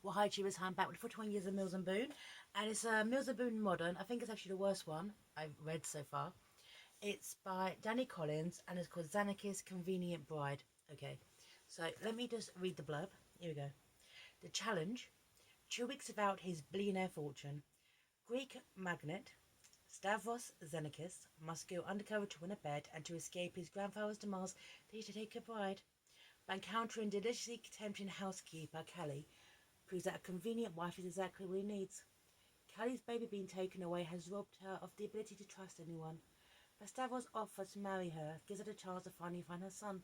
Well, hi, Cheers, I'm back with 41 Years of Mills and Boone, and it's Mills and Boone Modern. I think it's actually the worst one I've read so far. It's by Dani Collins, and it's called Xenakis Convenient Bride. Okay, so let me just read the blurb. Here we go. The challenge: 2 weeks about his billionaire fortune. Greek magnate Stavros Xenakis must go undercover to win a bet and to escape his grandfather's demands that he should take a bride. By encountering deliciously tempting housekeeper Calli, proves that a convenient wife is exactly what he needs. Calli's baby being taken away has robbed her of the ability to trust anyone, but Stavros' offer to marry her gives her the chance to finally find her son.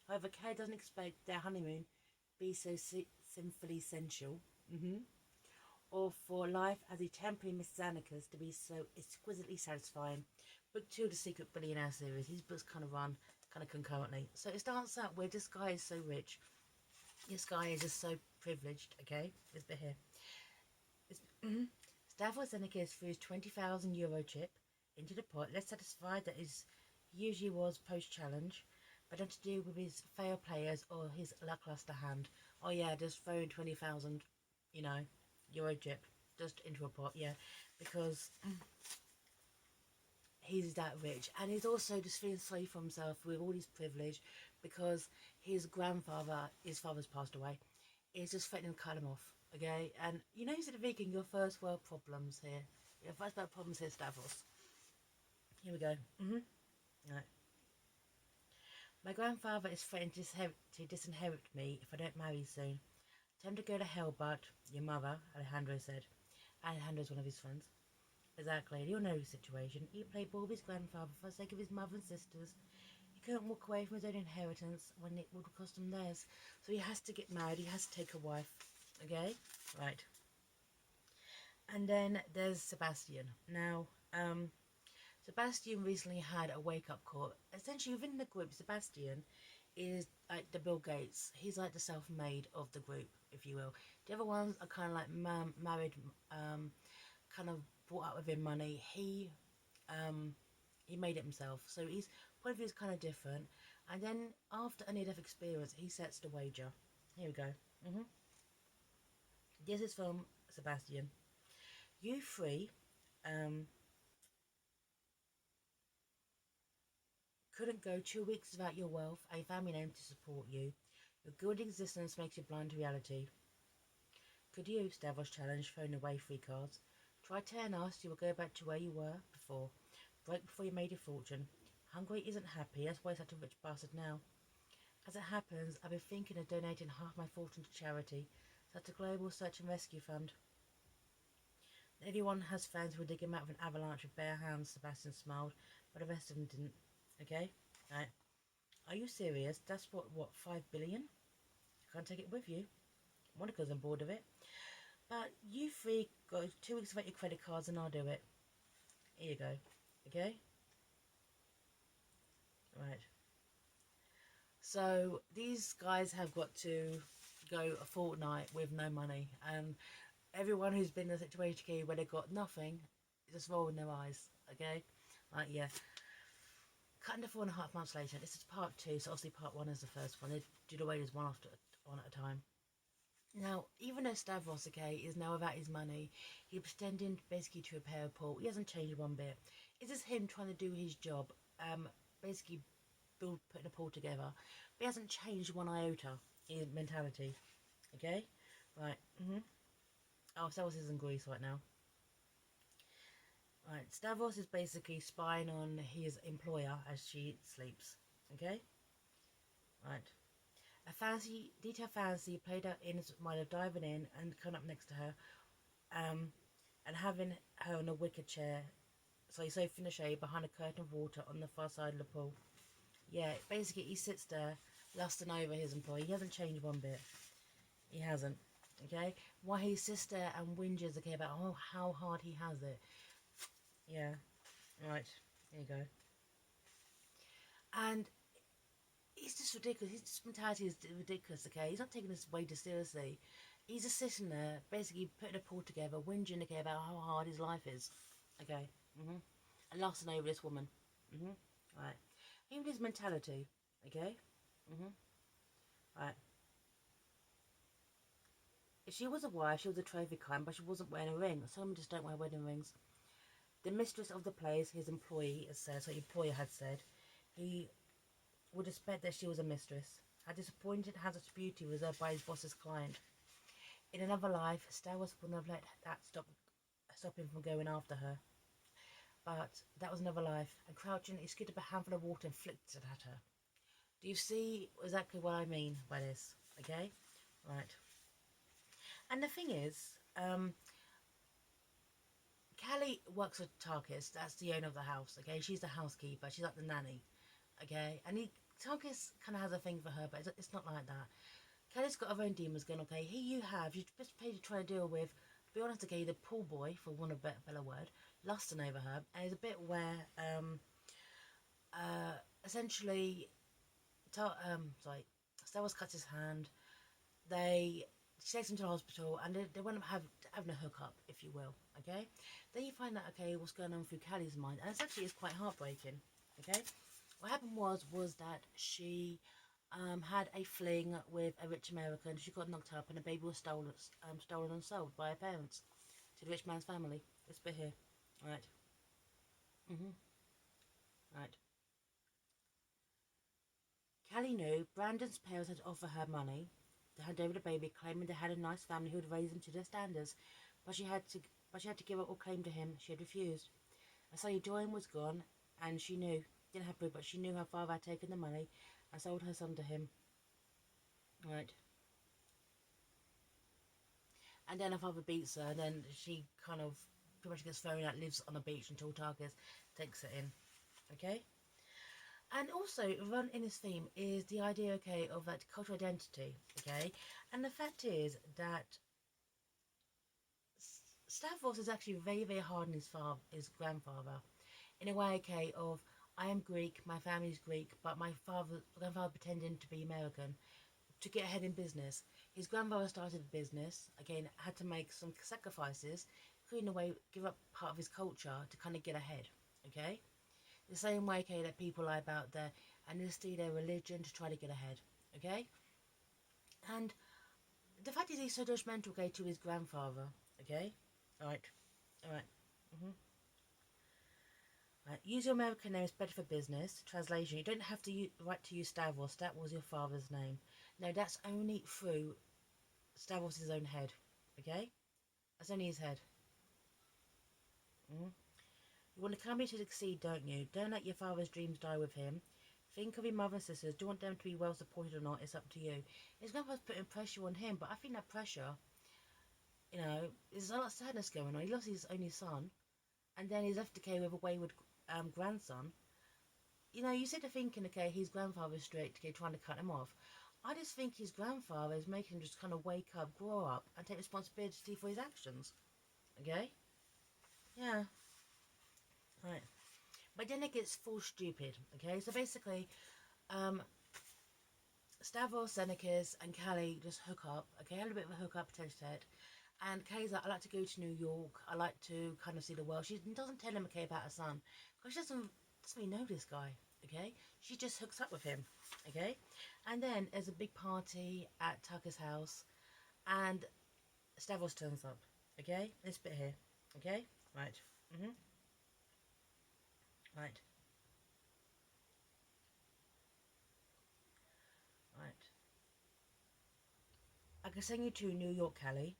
However, Calli doesn't expect their honeymoon to be so sinfully sensual, or for life as a temporary Miss Xanakis to be so exquisitely satisfying. Book 2 of the Secret Billionaire series. These books kind of run kind of concurrently. So it starts out where this guy is so rich. This guy is just so privileged, okay? This bit here. Stavros Xenakis threw his €20,000 chip into the pot, less satisfied that his usually was post-challenge, but not to do with his failed players or his lackluster hand. Oh yeah, just throwing 20,000, euro chip just into a pot, yeah, because he's that rich, and he's also just feeling sorry for himself with all his privilege because his father's passed away, is just threatening to cut him off. Okay, and you said Viking, your first world problems here. Your first world problems here, Stavros. Here we go. Right. My grandfather is threatening to disinherit me if I don't marry soon. Time to go to hell, but your mother, Alejandro said. Alejandro's one of his friends. Exactly, you'll know the situation. He played ball with his grandfather for the sake of his mother and sisters. He couldn't walk away from his own inheritance when it would cost him theirs. So he has to get married, he has to take a wife. Okay? Right. And then there's Sebastian. Now, Sebastian recently had a wake-up call. Essentially, within the group, Sebastian is like the Bill Gates. He's like the self-made of the group, if you will. The other ones are kind of like married, kind of brought up within money. He made it himself, so his point of view is kind of different. And then after a near-death experience, he sets the wager. Here we go. This is from Sebastian. You three couldn't go 2 weeks without your wealth, a family name to support you. Your good existence makes you blind to reality. Could you, Stavros challenged, throwing away 3 cards. Try 10 us, you will go back to where you were before. Broke before you made your fortune. Hungary isn't happy, that's why he's such a rich bastard now. As it happens, I've been thinking of donating half my fortune to charity, such a global search and rescue fund. Everyone has friends who will dig him out of an avalanche with bare hands, Sebastian smiled, but the rest of them didn't. Okay? Right. Are you serious? That's what, 5 billion? You can't take it with you. Monica's on board of it. But you three go 2 weeks without your credit cards and I'll do it. Here you go. Okay? Right. So these guys have got to go a fortnight with no money, and everyone who's been in a situation where they've got nothing just rolling their eyes. Okay? Like, yeah. Cutting to 4.5 months later. This is part 2, so obviously part 1 is the first one. They do the wages one at a time. Now, even though Stavros, okay, is now without his money, he's pretending basically to repair a pool. He hasn't changed one bit. It's just him trying to do his job, basically putting a pool together. But he hasn't changed one iota in his mentality. Okay? Right. Oh, Stavros is in Greece right now. Right, Stavros is basically spying on his employer as she sleeps. Okay? Right. A detailed fantasy played out in his mind of diving in and coming up next to her, and having her on a wicker chair, so he's safe in the shade behind a curtain of water on the far side of the pool. Yeah, basically he sits there lusting over his employee. He hasn't changed one bit. He hasn't. Okay? Why he sits there and whinges, okay, about how hard he has it. Yeah. Right. Here you go. And it's just ridiculous. His mentality is ridiculous, okay? He's not taking this way too seriously. He's just sitting there, basically putting a pool together, whinging, okay, about how hard his life is. Okay? And lusting over this woman. Right. Even his mentality. Okay? Right. She was a wife, she was a trophy kind, but she wasn't wearing a ring. Some just don't wear wedding rings. The mistress of the place, his employee, it says, so the employer had said, he would expect that she was a mistress. How disappointed has such beauty reserved by his boss's client. In another life, Stavros wouldn't have let that stop him from going after her. But that was another life, and crouching, he scooped up a handful of water and flicked it at her. Do you see exactly what I mean by this? Okay? Right. And the thing is, Calli works at Tarkus. That's the owner of the house. Okay, she's the housekeeper. She's like the nanny. Okay, and Tarkus kind of has a thing for her, but it's not like that. Calli's got her own demons going. Okay, here you just paid to try to deal with. Be honest, okay, the pool boy, for want of a better word, lusting over her, and there's a bit where essentially, sorry, Stavros cuts his hand. They she takes him to the hospital, and they went up having a hookup, if you will. Okay, then you find out, okay, what's going on through Calli's mind, and it's quite heartbreaking. Okay, what happened was that she had a fling with a rich American. She got knocked up, and the baby was stolen and sold by her parents to the rich man's family. This bit here, right? Right. Callie knew Brandon's parents had offered her money to hand over the baby, claiming they had a nice family who would raise him to their standards, but she had to give up all claim to him. She had refused. And suddenly Dorian was gone, and she knew, didn't have proof, but she knew her father had taken the money and sold her son to him. Right. And then her father beats her, and then she kind of pretty much gets thrown out, lives on the beach until Tarkus takes her in. Okay? And also, run in this theme is the idea, okay, of that cultural identity, okay? And the fact is that Stavros is actually very, very hard on his grandfather, in a way, okay, of I am Greek, my family's Greek, but my grandfather pretending to be American to get ahead in business. His grandfather started a business, again, had to make some sacrifices, including a way give up part of his culture to kind of get ahead, okay? The same way, okay, that people lie about their ethnicity, their religion to try to get ahead, okay? And the fact is he's so judgmental, okay, to his grandfather, okay? Alright, alright. Right. Use your American name is better for business. Translation, you don't have to right to use Stavros. That was your father's name. No, that's only through Stavros' own head, okay? That's only his head. You want the company to succeed, don't you? Don't let your father's dreams die with him. Think of your mother and sisters. Do you want them to be well supported or not? It's up to you. His grandpa's putting pressure on him, but I think that pressure, there's a lot of sadness going on. He lost his only son, and then he's left, okay, with a wayward grandson. You sit there thinking, okay, his grandfather's strict, okay, trying to cut him off. I just think his grandfather is making him just kind of wake up, grow up, and take responsibility for his actions. Okay? Yeah. Right. But then it gets full stupid. Okay? So basically, um, Stavros Xenakis and Calli just hook up. Okay? Had a bit of a hook up, tete. And Kay's like, I like to go to New York. I like to kind of see the world. She doesn't tell him, okay, about her son. Because she doesn't really know this guy. Okay? She just hooks up with him. Okay? And then there's a big party at Tucker's house. And Stavros turns up. Okay? This bit here. Okay? Right. Right. Right. I can send you to New York, Callie.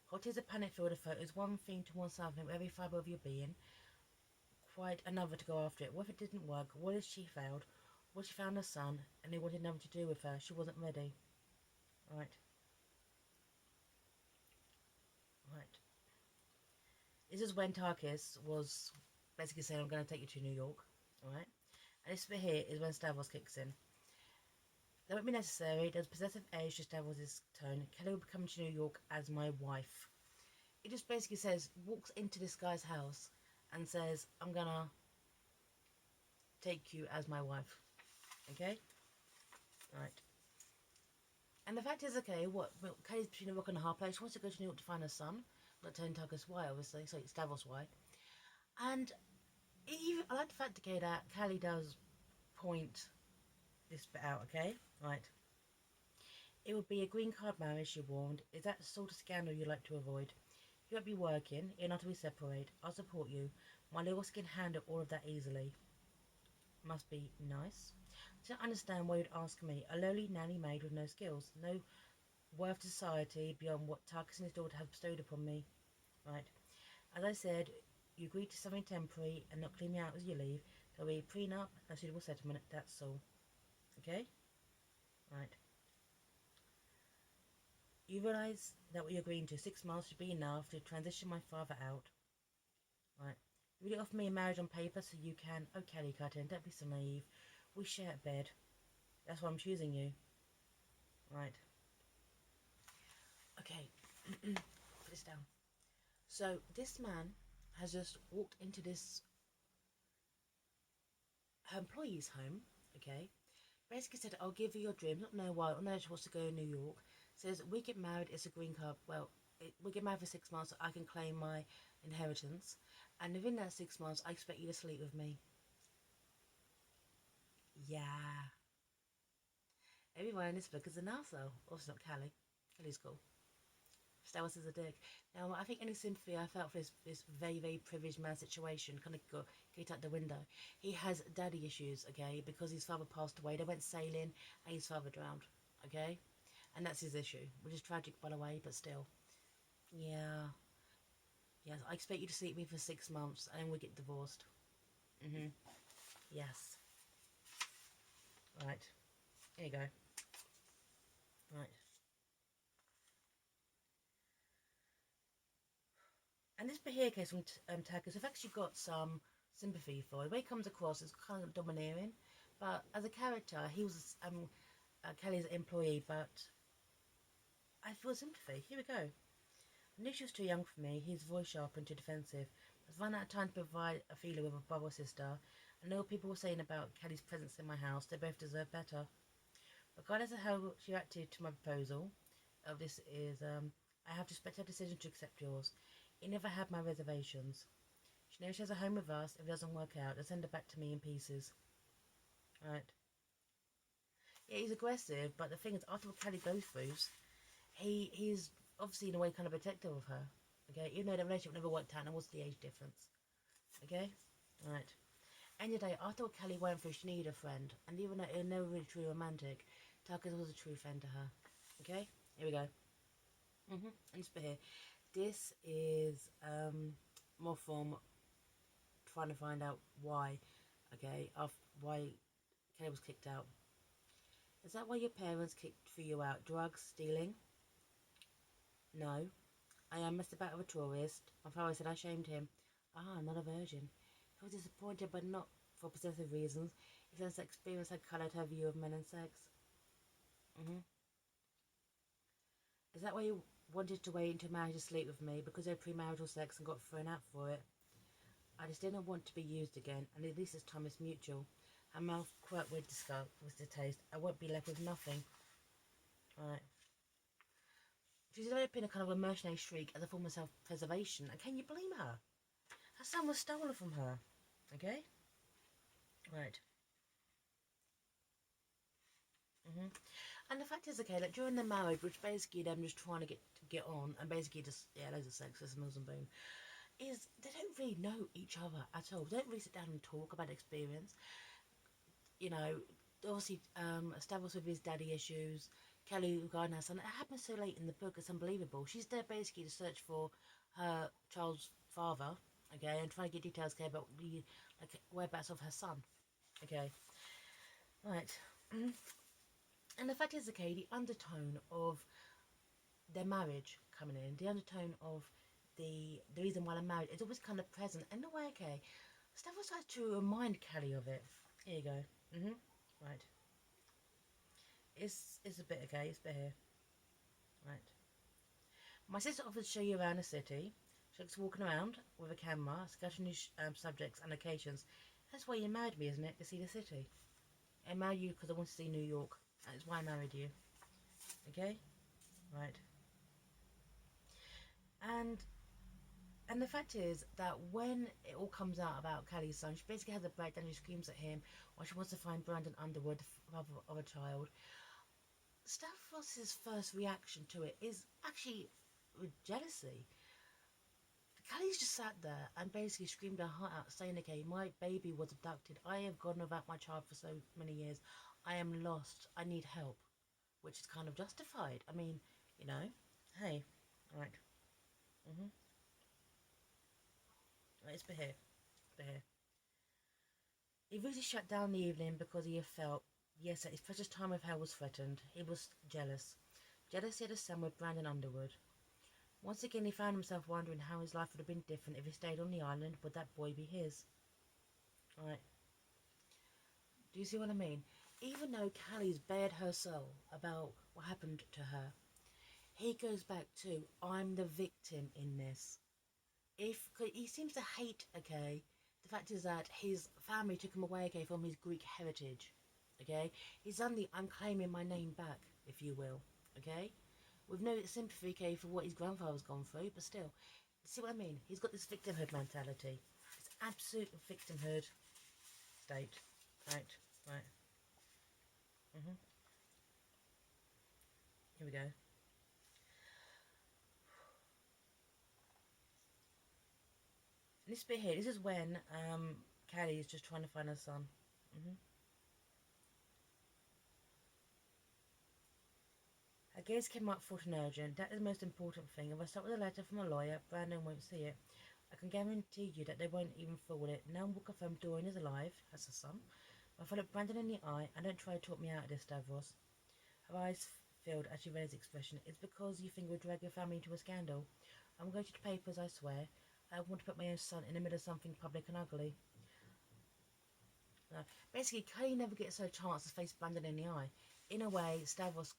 Hot is a panic filled of photos, one thing to one side of every fibre of your being, quite another to go after it. What if it didn't work? What if she failed? What if she found her son and he wanted nothing to do with her? She wasn't ready. Right. Right. This is when Tarkis was basically saying, I'm going to take you to New York. Alright. And this bit here is when Stavros kicks in. That won't be necessary. There's possessive age to Stavros' tone. Kelly will be coming to New York as my wife. It just basically says, walks into this guy's house and says, I'm gonna take you as my wife. Okay? Right. And the fact is, okay, Kelly's between a rock and a hard place. She wants to go to New York to find her son. Not telling Tucker's why, obviously, so it's Stavros why. And I like the fact, okay, that Callie does point this bit out, okay? Right. It would be a green card marriage, she warned. Is that the sort of scandal you like to avoid? You won't be working, you're not to be separate. I'll support you. My lawyers can handle all of that easily. Must be nice. I don't understand why you'd ask me, a lowly nanny maid with no skills, no worth to society beyond what Tarkus and his daughter have bestowed upon me. Right. As I said, you agreed to something temporary and not clean me out as you leave. There'll be a prenup and a suitable settlement, that's all. Okay? Right. You realise that what you're agreeing to, 6 months should be enough to transition my father out. Right. You really offer me a marriage on paper so you can... Oh, Calli, Cutting, don't be so naive. We share a bed. That's why I'm choosing you. Right. Okay. Put this down. So, this man has just walked into this her employee's home, okay? Basically said, I'll give you your dream. Not know why. I know she wants to go to New York. Says, we get married, it's a green card. Well, we get married for 6 months so I can claim my inheritance. And within that 6 months, I expect you to sleep with me. Yeah. Everyone in this book is an arsehole. Also not Calli. Calli's cool. Stavros is a dick. Now, I think any sympathy I felt for this very, very privileged man situation kind of get out the window. He has daddy issues, okay, because his father passed away. They went sailing and his father drowned, okay? And that's his issue, which is tragic, by the way, but still. Yeah. Yes, I expect you to sleep with me for 6 months and then we get divorced. Yes. Right. Here you go. Right. And this behaviour case from Takas, I've actually got some sympathy for. The way he comes across is kind of domineering, but as a character, he was Kelly's employee, but I feel sympathy. Here we go. I knew she was too young for me. His voice sharp and too defensive. I've run out of time to provide a feeler with a brother or sister. I know what people were saying about Kelly's presence in my house. They both deserve better. Regardless of how she reacted to my proposal, this is, I have to respect her decision to accept yours. He never had my reservations. She knows she has a home with us. If it doesn't work out, they'll send her back to me in pieces. Right. Yeah, he's aggressive, but the thing is, after what Calli goes through, he's obviously in a way kind of protective of her. Okay, even though the relationship never worked out, and what's the age difference? Okay, right. End of the day, after what Calli went through, she needed a friend, and even though it was never really truly romantic, Tarkus was a true friend to her. Okay, here we go. And just here. This is more from trying to find out why. Okay, why Calli was kicked out. Is that why your parents threw you out? Drugs, stealing? No. I messed about with a tourist. My father said I shamed him. I'm not a virgin. He was disappointed, but not for possessive reasons. He says that experience had coloured her view of men and sex. Is that why you wanted to wait until marriage to sleep with me? Because they had premarital sex and got thrown out for it? I just didn't want to be used again, and at least this time it's mutual. Her mouth quirked with disgust, with the taste. I won't be left with nothing. Right. She's developing a kind of a mercenary shriek as a form of self-preservation, and can you blame her? Her son was stolen from her. Okay? Right. And the fact is, okay, like during their marriage, which basically them just trying to get on, and basically just, yeah, loads of sex, there's Mills and Boom, is they don't really know each other at all. They don't really sit down and talk about experience. You know, obviously, Stavros with his daddy issues, Calli regarding her son. It happens so late in the book, it's unbelievable. She's there basically to search for her child's father, okay, and try to get details, okay, about the whereabouts of her son, okay, right. And the fact is, okay, the undertone of their marriage coming in, the undertone of the reason why they're married is always kind of present. In a way, okay, Stavros tries to remind Calli of it. Here you go. Right. It's a bit, okay, it's a bit here. Right. My sister offers to show you around the city. She likes walking around with a camera, discussing new subjects and occasions. That's why you married me, isn't it? To see the city. I married you because I want to see New York. That's why I married you. Okay? Right. And the fact is that when it all comes out about Calli's son, she basically has a breakdown. She screams at him while she wants to find Brandon Underwood, the father of a child. Stavros's first reaction to it is actually with jealousy. Calli's just sat there and basically screamed her heart out, saying, okay, my baby was abducted. I have gone without my child for so many years. I am lost. I need help. Which is kind of justified. I mean, you know, hey, right. Mm-hmm. Right, it's here. It's here. He really shut down the evening because he felt, yes, that his precious time with her was threatened. He was jealous. Jealous he had a son with Brandon Underwood. Once again, he found himself wondering how his life would have been different if he stayed on the island. Would that boy be his? Right. Do you see what I mean? Even though Calli's bared her soul about what happened to her, he goes back to, I'm the victim in this. If he seems to hate, okay, the fact is that his family took him away, okay, from his Greek heritage, okay. He's done the I'm claiming my name back, if you will, okay, with no sympathy, okay, for what his grandfather's gone through, but still, see what I mean? He's got this victimhood mentality, this absolute victimhood state, right, right. Mm-hmm. Here we go. This bit here, this is when Calli is just trying to find her son. Mm-hmm. Her gaze came up for an urgent. That is the most important thing. If I start with a letter from a lawyer, Brandon won't see it. I can guarantee you that they won't even forward it. No one will confirm Dorian is alive. That's her son. If I look Brandon in the eye, and don't try to talk me out of this, Stavros. Her eyes filled as she read his expression. It's because you think we'll drag your family into a scandal. I'm going to the papers, I swear. I want to put my own son in the middle of something public and ugly. Basically, Kay never gets her chance to face Brandon in the eye. In a way, Stavros,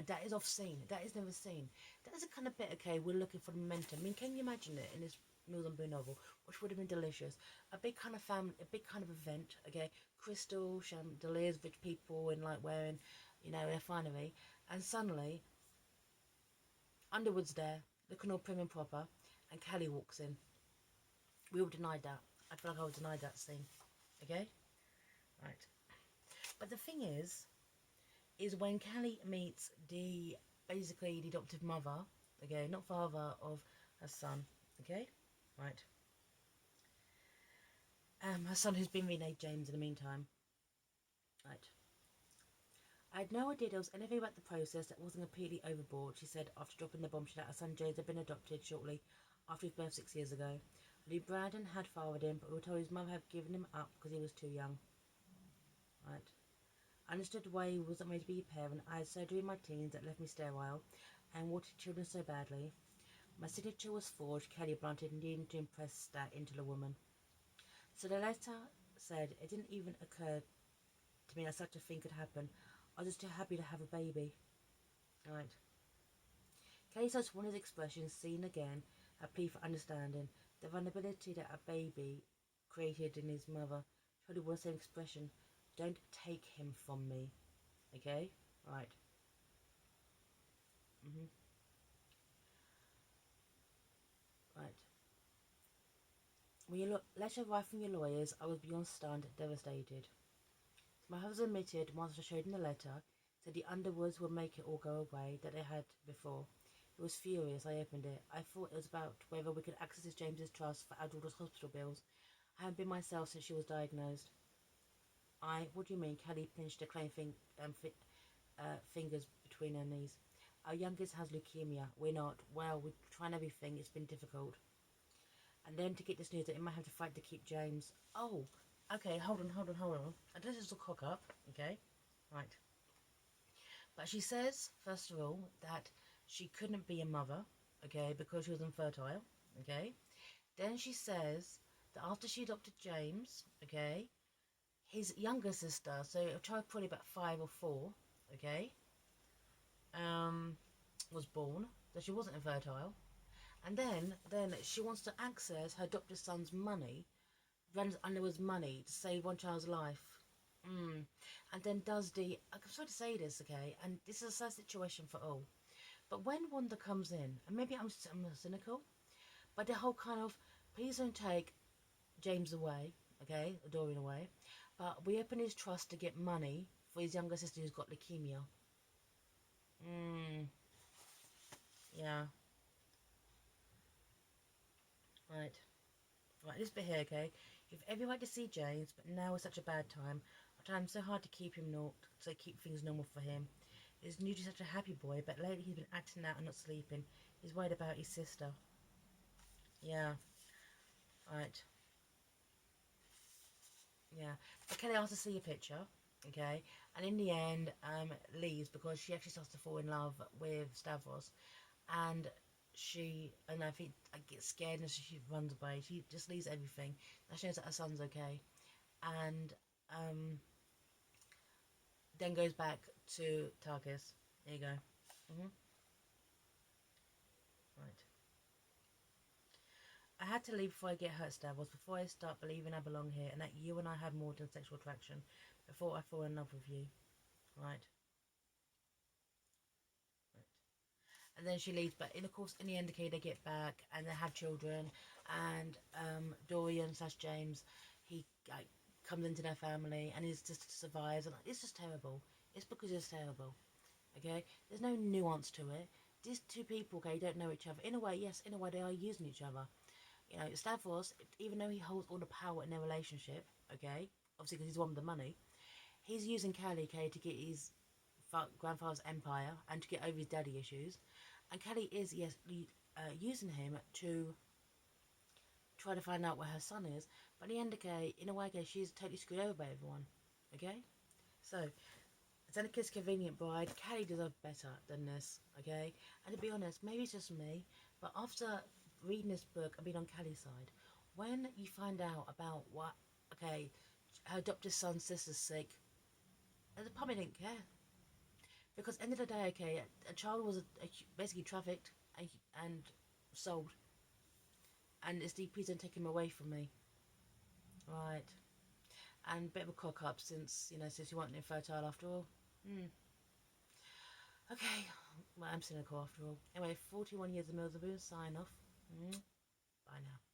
that is off scene. That is never seen. That is a kind of bit, okay, we're looking for the momentum. I mean, can you imagine it in this Mills and Boone novel, which would have been delicious? A big kind of family, a big kind of event, okay? Crystal, chandeliers, rich people, and like wearing, their finery. And suddenly, Underwood's there, looking all prim and proper, and Calli walks in. We all denied that. I feel like I was denied that scene, okay? Right. But the thing is when Calli meets basically the adoptive mother, okay, not father of her son, okay, right, her son who's been renamed James in the meantime, right. I had no idea there was anything about the process that wasn't completely overboard, she said after dropping the bombshell that her son James had been adopted shortly after his birth 6 years ago. I knew Brandon had fathered him, but we were told his mother had given him up because he was too young, right. I understood why he wasn't made to be a parent. I had surgery in my teens that left me sterile and wanted children so badly. My signature was forged, Calli blunted, needing to impress that into the woman. So the letter said, it didn't even occur to me that such a thing could happen. I was just too happy to have a baby. Right. Calli touched one of his expressions, seen again, a plea for understanding. The vulnerability that a baby created in his mother probably was the same expression. Don't take him from me. Okay? Right. Mm-hmm. Right. When your letter arrived from your lawyers, I was beyond stunned, devastated. My husband admitted, once I showed him the letter, said the Underwoods would make it all go away that they had before. He was furious. I opened it. I thought it was about whether we could access James's trust for our daughter's hospital bills. I haven't been myself since she was diagnosed. What do you mean? Calli pinched her fingers between her knees. Our youngest has leukemia. We're not. Well, we're trying everything. It's been difficult. And then to get this news that it might have to fight to keep James. Oh, okay, hold on. I this is a cock up, okay? Right. But she says, first of all, that she couldn't be a mother, okay, because she was infertile, okay? Then she says that after she adopted James, okay, his younger sister, so a child probably about 5 or 4, okay, was born, so she wasn't infertile. And then she wants to access her adopted son's money, runs Underwood's money to save one child's life. And then does I'm sorry to say this, okay, and this is a sad situation for all. But when Wanda comes in, and maybe I'm cynical, but the whole kind of, please don't take James away, okay, Dorian away, but we open his trust to get money for his younger sister who's got leukemia. Mm, yeah. Right. Right, this bit here, okay? You've every right to see James, but now is such a bad time. I tried so hard to keep him to keep things normal for him. He's usually such a happy boy, but lately he's been acting out and not sleeping. He's worried about his sister. Yeah, right. Yeah. But Kelly asks to see a picture, okay? And in the end, leaves because she actually starts to fall in love with Stavros. And and I think I get scared and she runs away. She just leaves everything. That shows that her son's okay. And um, then goes back to Tarkus. There you go. Hmm. Right. I had to leave before I get hurt, Stavros, before I start believing I belong here and that you and I have more than sexual attraction, before I fall in love with you. Right. Right. And then she leaves, but of course, in the end, okay, they get back and they have children, and Dorian slash James, he like comes into their family and he's just survives, and like, it's just terrible. It's because it's terrible. Okay, there's no nuance to it. These two people, okay, don't know each other. In a way, yes, in a way, they are using each other. You know, Stavros, even though he holds all the power in their relationship, okay, obviously because he's the one with the money, he's using Calli, okay, to get his grandfather's empire and to get over his daddy issues. And Calli is, yes, using him to try to find out where her son is. But in the end, okay, in a way, okay, she's totally screwed over by everyone. Okay? So, Xenakis' convenient bride, Calli deserves better than this, okay? And to be honest, maybe it's just me, but after reading this book and being on Calli's side, when you find out about what, okay, her adopted son's sister's sick, the public didn't care. Because end of the day, okay, a child was basically trafficked and sold, and it's the prison taking him away from me, right? And a bit of a cock up since since you weren't infertile after all. Hmm. Okay, well, I'm cynical after all. Anyway, 41 years of Mills of Boone, sign off. Mm. Bye now.